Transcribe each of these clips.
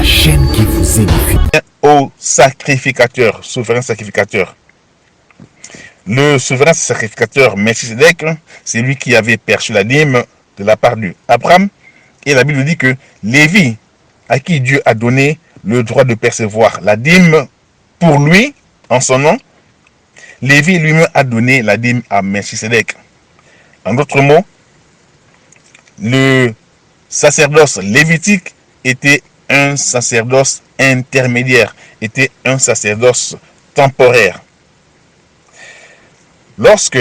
la chaîne qui vous édifie. Au sacrificateur, souverain sacrificateur. Le souverain sacrificateur Melchisedec, c'est lui qui avait perçu la dîme de la part d'Abraham. Et la Bible dit que Lévi, à qui Dieu a donné le droit de percevoir la dîme pour lui, en son nom, Lévi lui-même a donné la dîme à Melchisedec. En d'autres mots, le sacerdoce lévitique était un sacerdoce intermédiaire, était un sacerdoce temporaire. Lorsque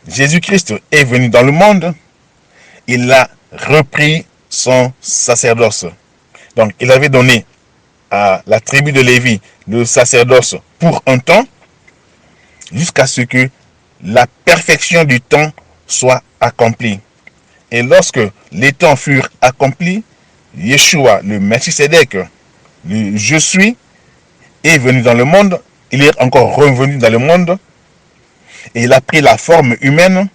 Jésus-Christ est venu dans le monde, il a repris son sacerdoce. Donc, il avait donné à la tribu de Lévi le sacerdoce pour un temps, jusqu'à ce que la perfection du temps soit accomplie. Et lorsque les temps furent accomplis, Yeshua, le Melchisedec, le Je suis, est venu dans le monde. Il est encore revenu dans le monde. Et il a pris la forme humaine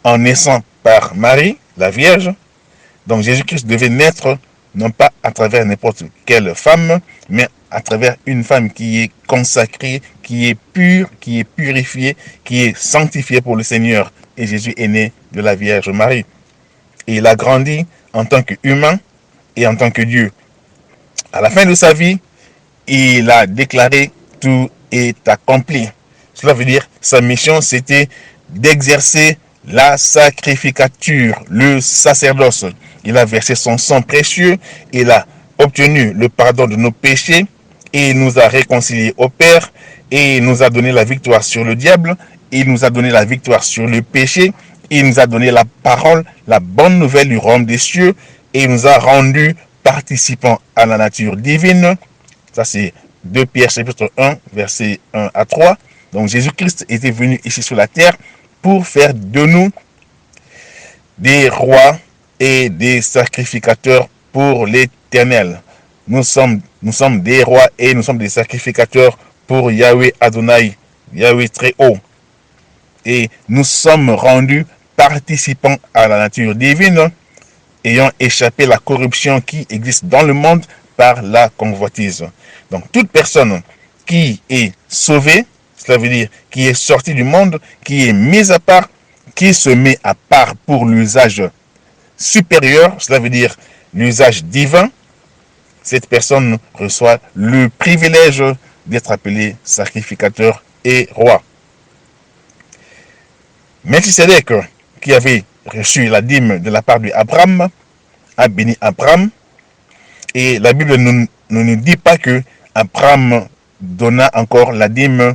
en naissant par Marie, la Vierge. Donc Jésus-Christ devait naître non pas à travers n'importe quelle femme, mais à travers une femme qui est consacrée, qui est pure, qui est purifiée, qui est sanctifiée pour le Seigneur. Et Jésus est né de la Vierge Marie. Et il a grandi en tant qu'humain et en tant que Dieu. À la fin de sa vie, il a déclaré « Tout est accompli ». Cela veut dire sa mission, c'était d'exercer la sacrificature, le sacerdoce. Il a versé son sang précieux, il a obtenu le pardon de nos péchés, et il nous a réconciliés au Père, et il nous a donné la victoire sur le diable, il nous a donné la victoire sur le péché, il nous a donné la parole, la bonne nouvelle du royaume des cieux, et il nous a rendus participants à la nature divine. Ça c'est 2 Pierre chapitre 1, versets 1 à 3. Donc Jésus-Christ était venu ici sur la terre pour faire de nous des rois et des sacrificateurs pour l'Éternel. Nous sommes des rois et nous sommes des sacrificateurs pour Yahweh Adonai, Yahweh très haut. Et nous sommes rendus participants à la nature divine, ayant échappé à la corruption qui existe dans le monde par la convoitise. Donc toute personne qui est sauvée, cela veut dire qui est sortie du monde, qui est mise à part, qui se met à part pour l'usage supérieur, cela veut dire l'usage divin, cette personne reçoit le privilège d'être appelé sacrificateur et roi. Melchisedec, qui avait reçu la dîme de la part d'Abraham, a béni Abraham. Et la Bible ne nous dit pas que Abraham donna encore la dîme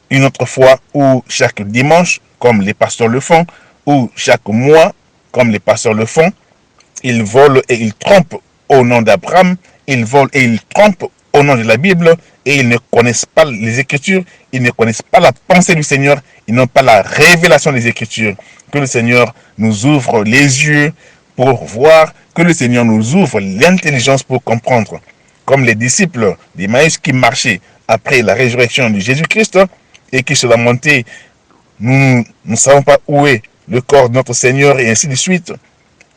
une autre fois, ou chaque dimanche, comme les pasteurs le font, ou chaque mois, comme les pasteurs le font. Ils volent et ils trompent au nom d'Abraham, ils volent et ils trompent au nom de la Bible, et ils ne connaissent pas les Écritures, ils ne connaissent pas la pensée du Seigneur, ils n'ont pas la révélation des Écritures. Que le Seigneur nous ouvre les yeux pour voir, que le Seigneur nous ouvre l'intelligence pour comprendre. Comme les disciples d'Emmaüs qui marchaient après la résurrection de Jésus-Christ et qui se lamentaient, nous ne savons pas où est le corps de notre Seigneur et ainsi de suite.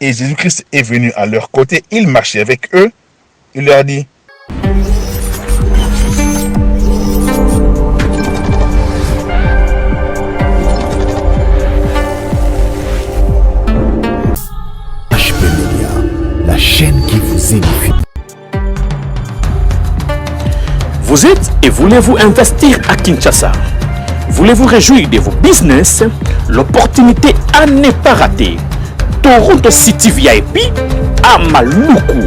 Et Jésus-Christ est venu à leur côté, il marchait avec eux, il leur dit: HP Media, la chaîne qui vous édifie. Vous êtes et voulez-vous investir à Kinshasa? Voulez-vous réjouir de vos business? L'opportunité à ne pas rater. Toronto City VIP à Maluku,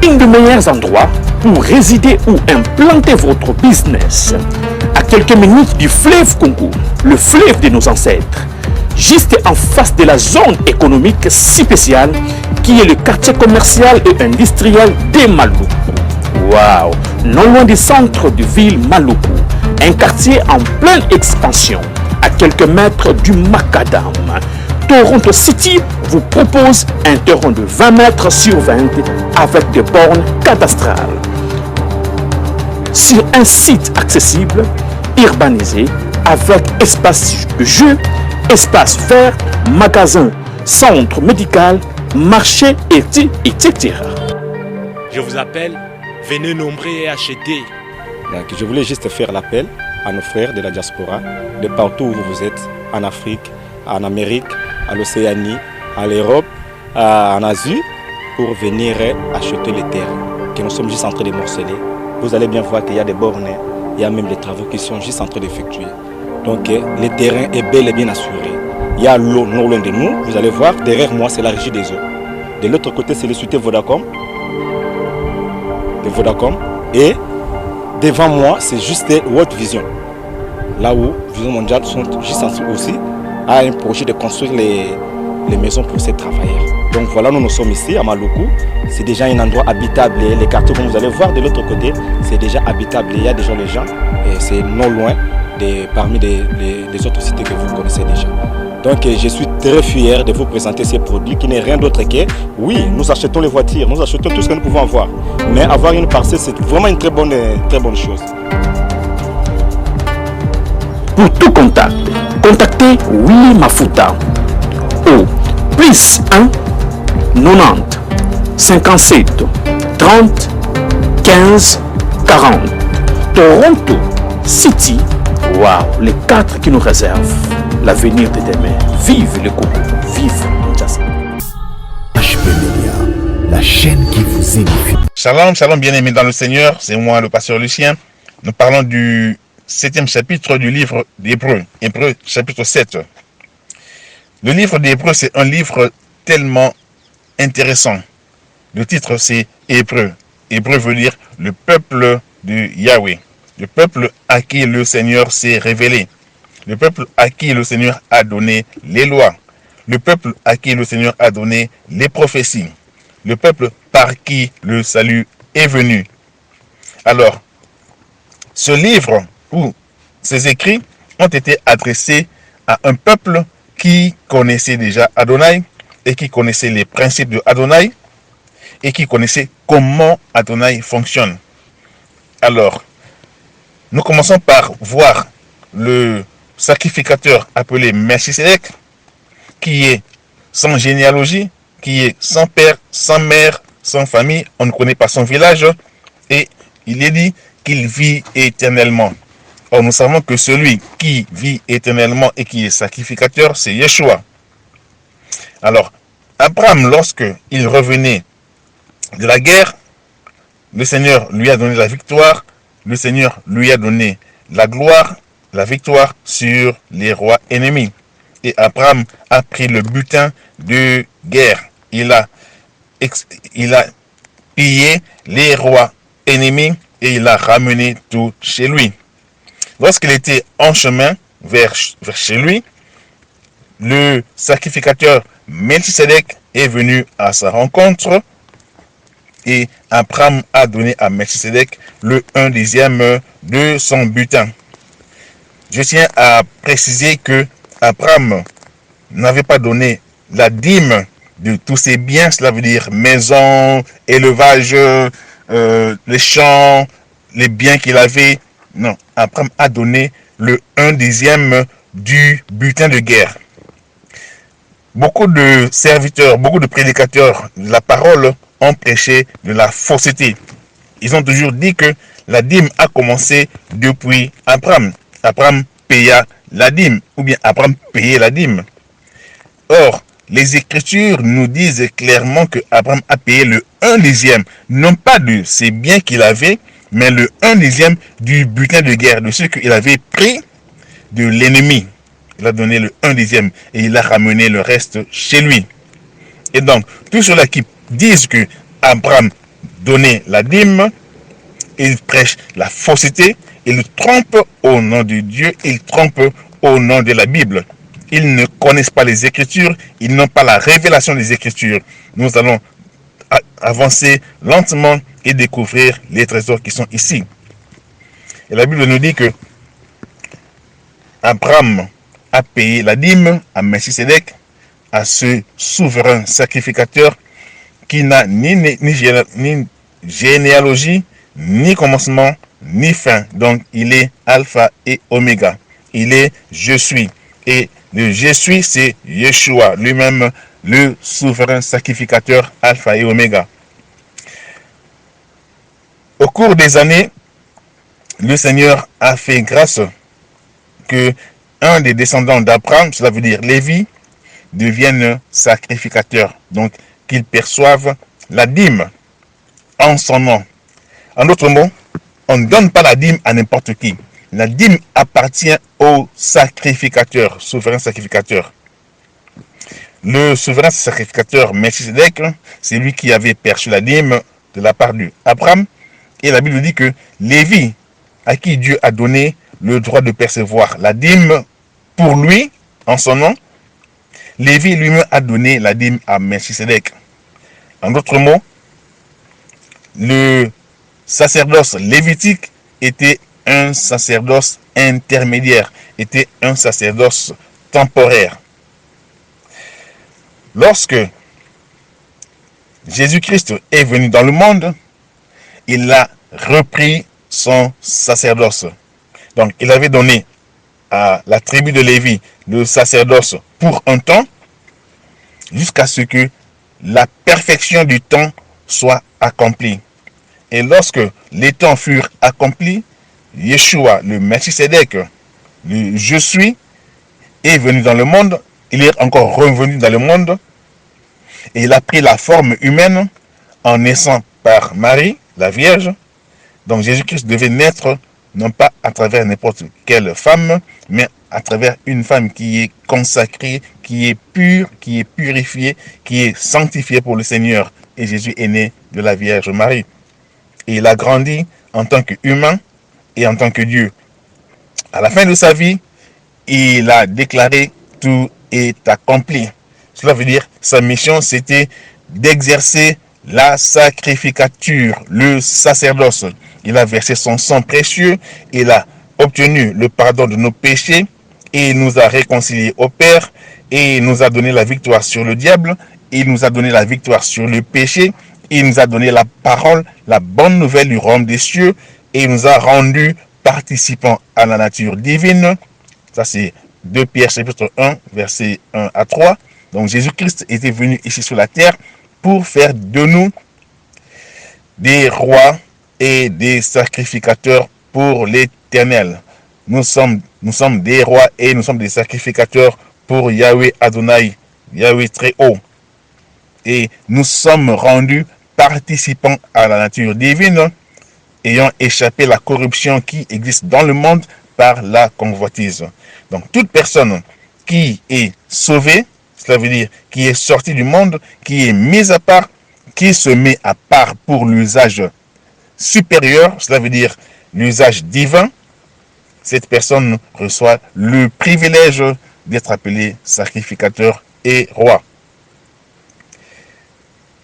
un des meilleurs endroits pour résider ou implanter votre business. À quelques minutes du fleuve Congo, le fleuve de nos ancêtres, juste en face de la zone économique spéciale qui est le quartier commercial et industriel de Maluku. Waouh! Non loin du centre de ville Maluku, un quartier en pleine expansion, à quelques mètres du Macadam. Toronto City vous propose un terrain de 20 mètres sur 20 avec des bornes cadastrales. Sur un site accessible, urbanisé, avec espace de jeu, espace vert, magasin, centre médical, marché, etc. Je vous appelle, venez nombrer et acheter. Donc, je voulais juste faire l'appel à nos frères de la diaspora, de partout où vous êtes, en Afrique, en Amérique, à l'Océanie, à l'Europe, en Asie, pour venir acheter les terrains que nous sommes juste en train de morceler. Vous allez bien voir qu'il y a des bornes, il y a même des travaux qui sont juste en train d'effectuer. Donc le terrain est bel et bien assuré. Il y a l'eau non loin de nous, vous allez voir, derrière moi c'est la régie des eaux. De l'autre côté c'est le société Vodacom. Et devant moi c'est juste World Vision. Là où Vision Mondiale sont juste aussi à un projet de construire les maisons pour ces travailleurs. Donc voilà, nous sommes ici à Maluku. C'est déjà un endroit habitable. Les quartiers, comme vous allez voir de l'autre côté, c'est déjà habitable. Il y a déjà les gens. Et c'est non loin parmi les autres cités que vous connaissez déjà. Donc je suis très fier de vous présenter ces produits qui n'est rien d'autre que, oui, nous achetons les voitures, nous achetons tout ce que nous pouvons avoir. Mais avoir une parcelle, c'est vraiment une très bonne chose. Pour tout contact, contactez Willy Mafuta au +1 90 57 30 15 40. Toronto City. Waouh, les 4 qui nous réservent l'avenir de demain. Vive le Congo, vive Kinshasa. HP Media, la chaîne qui vous édifie. Shalom, shalom bien-aimés dans le Seigneur, c'est moi le pasteur Lucien. Nous parlons du 7e chapitre du livre d'Hébreux, Hébreux chapitre 7. Le livre d'Hébreux, c'est un livre tellement intéressant. Le titre, c'est Hébreux. Hébreux veut dire le peuple de Yahweh. Le peuple à qui le Seigneur s'est révélé. Le peuple à qui le Seigneur a donné les lois. Le peuple à qui le Seigneur a donné les prophéties. Le peuple par qui le salut est venu. Alors, ce livre ou ces écrits ont été adressés à un peuple qui connaissait déjà Adonai et qui connaissait les principes de Adonai et qui connaissait comment Adonai fonctionne. Alors, nous commençons par voir le sacrificateur appelé Melchisedec, qui est sans généalogie, qui est sans père, sans mère, sans famille, on ne connaît pas son village, et il est dit qu'il vit éternellement. Or, nous savons que celui qui vit éternellement et qui est sacrificateur, c'est Yeshua. Alors, Abraham, lorsqu'il revenait de la guerre, le Seigneur lui a donné la victoire, le Seigneur lui a donné la gloire, la victoire sur les rois ennemis. Et Abraham a pris le butin de guerre. Il a pillé les rois ennemis et il a ramené tout chez lui. Lorsqu'il était en chemin vers chez lui, le sacrificateur Melchisedec est venu à sa rencontre et Abraham a donné à Melchisedec le 1/10 de son butin. Je tiens à préciser que Abraham n'avait pas donné la dîme de tous ses biens, cela veut dire maison, élevage, les champs, les biens qu'il avait. Non, Abraham a donné le 1/10 du butin de guerre. Beaucoup de serviteurs, beaucoup de prédicateurs de la parole ont prêché de la fausseté. Ils ont toujours dit que la dîme a commencé depuis Abraham. Abraham paya la dîme, ou bien Abraham payait la dîme. Or, les Écritures nous disent clairement que Abraham a payé le 1/10, non pas de ses biens qu'il avait, mais le 1/10 du butin de guerre, de ce qu'il avait pris de l'ennemi. Il a donné le 1/10 et il a ramené le reste chez lui. Et donc, tous ceux-là qui disent que Abraham donnait la dîme, ils prêchent la fausseté, ils trompent au nom de Dieu, ils trompent au nom de la Bible. Ils ne connaissent pas les Écritures, ils n'ont pas la révélation des Écritures. Nous allons avancer lentement et découvrir les trésors qui sont ici. Et la Bible nous dit que Abraham a payé la dîme à Melchisedec, à ce souverain sacrificateur qui n'a ni généalogie, ni commencement, ni fin. Donc, il est alpha et oméga. Il est je suis. Et le je suis, c'est Yeshua, lui-même, le souverain sacrificateur alpha et oméga. cours des années, le Seigneur a fait grâce que un des descendants d'Abraham, cela veut dire Lévi, devienne sacrificateur. Donc, qu'il perçoive la dîme en son nom. En d'autres mots, on ne donne pas la dîme à n'importe qui. La dîme appartient au sacrificateur, souverain sacrificateur. Le souverain sacrificateur Melchisedec, c'est lui qui avait perçu la dîme de la part d'Abraham. Et la Bible dit que Lévi, à qui Dieu a donné le droit de percevoir la dîme pour lui, en son nom, Lévi lui-même a donné la dîme à Melchisedec. En d'autres mots, le sacerdoce lévitique était un sacerdoce intermédiaire, était un sacerdoce temporaire. Lorsque Jésus-Christ est venu dans le monde, il a repris son sacerdoce. Donc, il avait donné à la tribu de Lévi le sacerdoce pour un temps, jusqu'à ce que la perfection du temps soit accomplie. Et lorsque les temps furent accomplis, Yeshua, le Melchisedec, le Je suis, est venu dans le monde. Il est encore revenu dans le monde. Et il a pris la forme humaine en naissant par Marie, la Vierge. Donc Jésus-Christ devait naître non pas à travers n'importe quelle femme, mais à travers une femme qui est consacrée, qui est pure, qui est purifiée, qui est sanctifiée pour le Seigneur. Et Jésus est né de la Vierge Marie. Et il a grandi en tant qu'humain et en tant que Dieu. À la fin de sa vie, il a déclaré « Tout est accompli ». Cela veut dire sa mission, c'était d'exercer la sacrificature, le sacerdoce. Il a versé son sang précieux, il a obtenu le pardon de nos péchés, et il nous a réconciliés au Père, et il nous a donné la victoire sur le diable, il nous a donné la victoire sur le péché, il nous a donné la parole, la bonne nouvelle du royaume des cieux, et il nous a rendus participants à la nature divine. Ça c'est 2 Pierre chapitre 1, versets 1 à 3. Donc Jésus-Christ était venu ici sur la terre pour faire de nous des rois et des sacrificateurs pour l'éternel. Nous sommes des rois et nous sommes des sacrificateurs pour Yahweh Adonai, Yahweh très haut. Et nous sommes rendus participants à la nature divine, ayant échappé à la corruption qui existe dans le monde par la convoitise. Donc toute personne qui est sauvée, cela veut dire qui est sortie du monde, qui est mise à part, qui se met à part pour l'usage supérieur, cela veut dire l'usage divin, cette personne reçoit le privilège d'être appelé sacrificateur et roi.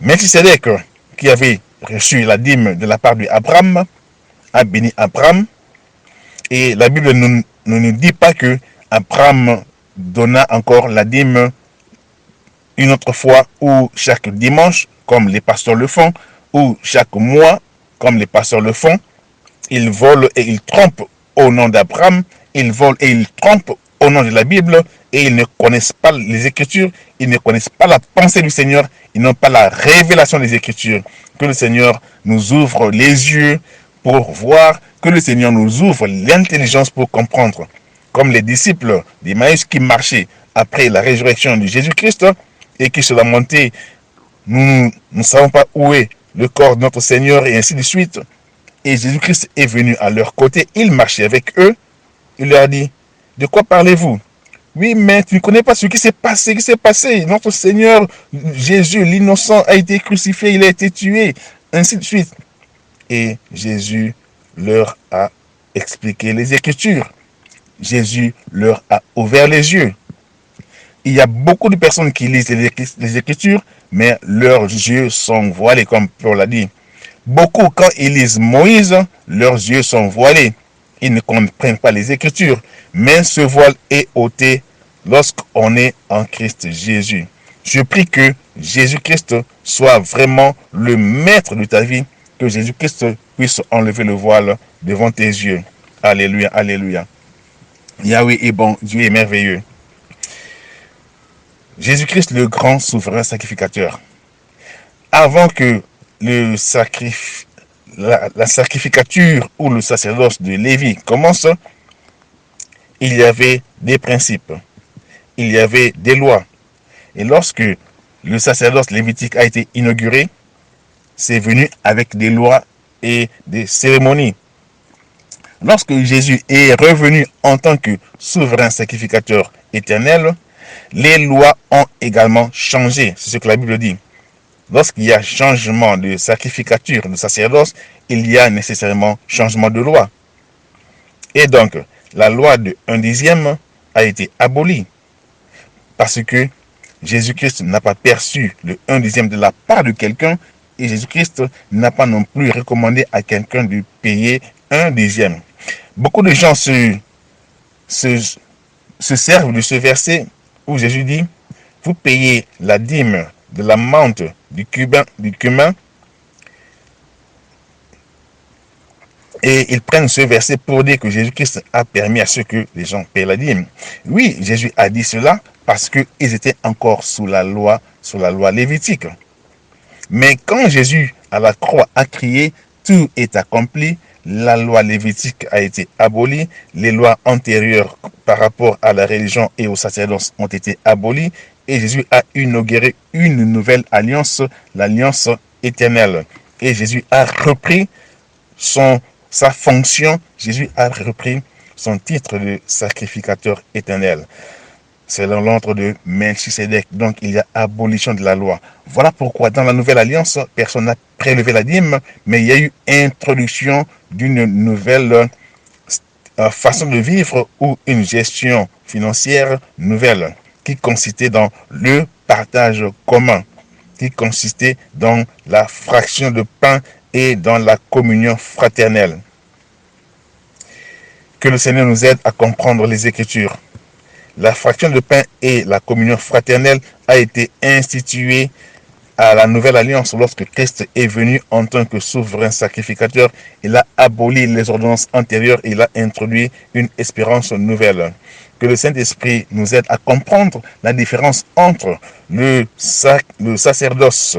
Melchisedec, qui avait reçu la dîme de la part d'Abraham, a béni Abraham. Et la Bible ne nous dit pas que Abraham donna encore la dîme une autre fois, ou chaque dimanche, comme les pasteurs le font, ou chaque mois, comme les pasteurs le font. Ils volent et ils trompent au nom d'Abraham, ils volent et ils trompent au nom de la Bible, et ils ne connaissent pas les Écritures, ils ne connaissent pas la pensée du Seigneur, ils n'ont pas la révélation des Écritures. Que le Seigneur nous ouvre les yeux pour voir, que le Seigneur nous ouvre l'intelligence pour comprendre. Comme les disciples d'Emmaüs qui marchaient après la résurrection de Jésus-Christ et qui se lamentaient, nous ne savons pas où est le corps de notre Seigneur et ainsi de suite. Et Jésus-Christ est venu à leur côté, il marchait avec eux, il leur a dit, de quoi parlez-vous? Oui, mais tu ne connais pas ce qui s'est passé, Notre Seigneur, Jésus, l'innocent, a été crucifié, il a été tué, ainsi de suite. Et Jésus leur a expliqué les Écritures. Jésus leur a ouvert les yeux. Il y a beaucoup de personnes qui lisent les Écritures, mais leurs yeux sont voilés, comme Paul l'a dit. Beaucoup, quand ils lisent Moïse, leurs yeux sont voilés. Ils ne comprennent pas les Écritures. Mais ce voile est ôté lorsqu'on est en Christ Jésus. Je prie que Jésus-Christ soit vraiment le maître de ta vie, que Jésus-Christ puisse enlever le voile devant tes yeux. Alléluia, alléluia. Yahweh est bon, Dieu est merveilleux. Jésus-Christ, le grand souverain sacrificateur. Avant que la sacrificature ou le sacerdoce de Lévi commence, il y avait des principes, il y avait des lois. Et lorsque le sacerdoce lévitique a été inauguré, c'est venu avec des lois et des cérémonies. Lorsque Jésus est revenu en tant que souverain sacrificateur éternel, les lois ont également changé. C'est ce que la Bible dit. Lorsqu'il y a changement de sacrificature, de sacerdoce, il y a nécessairement changement de loi. Et donc, la loi de 1/10 a été abolie parce que Jésus-Christ n'a pas perçu le 1/10 de la part de quelqu'un et Jésus-Christ n'a pas non plus recommandé à quelqu'un de payer 1/10. Beaucoup de gens se servent de ce verset où Jésus dit, vous payez la dîme de la menthe, du cumin, et ils prennent ce verset pour dire que Jésus-Christ a permis à ce que les gens payent la dîme. Oui, Jésus a dit cela parce qu'ils étaient encore sous la loi lévitique. Mais quand Jésus à la croix a crié, tout est accompli, la loi lévitique a été abolie, les lois antérieures par rapport à la religion et au sacerdoce ont été abolies, et Jésus a inauguré une nouvelle alliance, l'alliance éternelle. Et Jésus a repris sa fonction, Jésus a repris son titre de sacrificateur éternel. C'est l'ordre de Melchisédek. Donc, il y a abolition de la loi. Voilà pourquoi, dans la nouvelle alliance, personne n'a prélevé la dîme, mais il y a eu introduction d'une nouvelle façon de vivre ou une gestion financière nouvelle qui consistait dans le partage commun, qui consistait dans la fraction de pain et dans la communion fraternelle. Que le Seigneur nous aide à comprendre les Écritures. La fraction de pain et la communion fraternelle a été instituée à la nouvelle alliance lorsque Christ est venu en tant que souverain sacrificateur. Il a aboli les ordonnances antérieures et il a introduit une espérance nouvelle. Que le Saint-Esprit nous aide à comprendre la différence entre le sacerdoce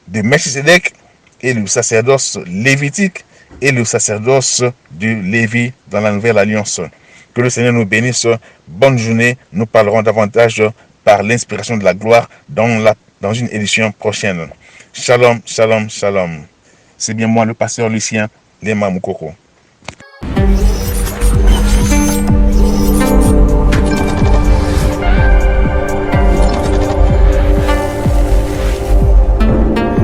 de Melchisédek et le sacerdoce lévitique et le sacerdoce de Lévi dans la nouvelle alliance. Que le Seigneur nous bénisse. Bonne journée. Nous parlerons davantage par l'inspiration de la gloire dans une édition prochaine. Shalom, shalom, shalom. C'est bien moi, le pasteur Lucien Lema Moukoko.